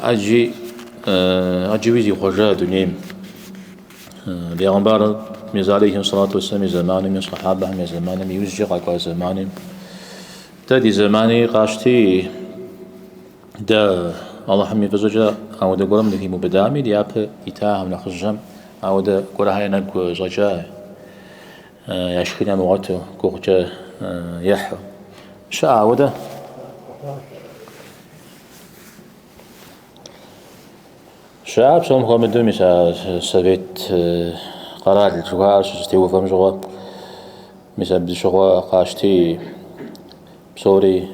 أجي ويزي خجاء دنيم لأغنبار ميزاليه الصلاة والسلام زماني من صحابة من زماني يوزجي قاكوا زماني تادي زماني قاشتي دا الله حمي فزوجا أو دا قرم لكي مبدامي لياب إتاها من خجم أو دا قرها ينك زجا يشخينا مواتو كوغجا يحو شاء ودا شعب سوم خو مدو مسا سويت قرار الجوار سوستيو فم جوا مسا بشغوا قاشتي بصوري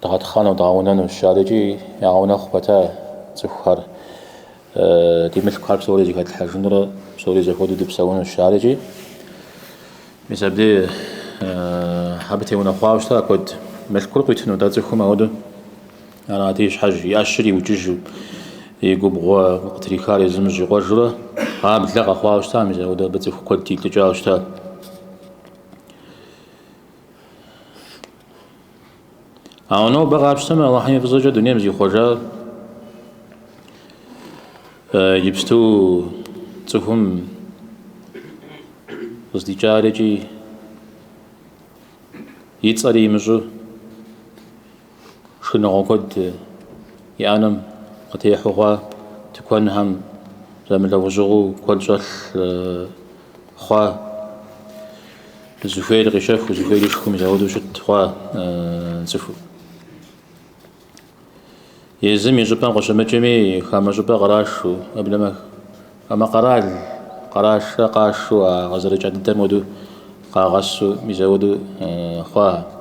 دغت خانو داونن الشارجي يعاون خبتا تفخر دي مثل قارب سوري جي كانت الحاجنرة سوري زي خودو دي بساون الشارجي مسا بدي حبتي ونا خواوشتا كود مثل كل قيتنو دا تفخو مودو أنا أتيش حاجة يأشري وجيجو يقول بغوا وقتري خارج زمج غجرة بتلاقى أخوة وشتام إذا وده بتشوف كل تيك تجاه وشتام أنا بقى بشتم الله حين في زوجة دنيا مزي خجال يبستو تفهم قصدي جارجي يتصري مجو شنو قد يانم قد يحوغا تكون هم زمن لو جغو كل جل خوا زفير غشاف وزفير يشكم يزودو شت خوا زفو يزم يجبان قشمة جمي خام جبا قراشو قبل ما أما قراش قاشو غزر جد مودو قاغسو يزودو خوا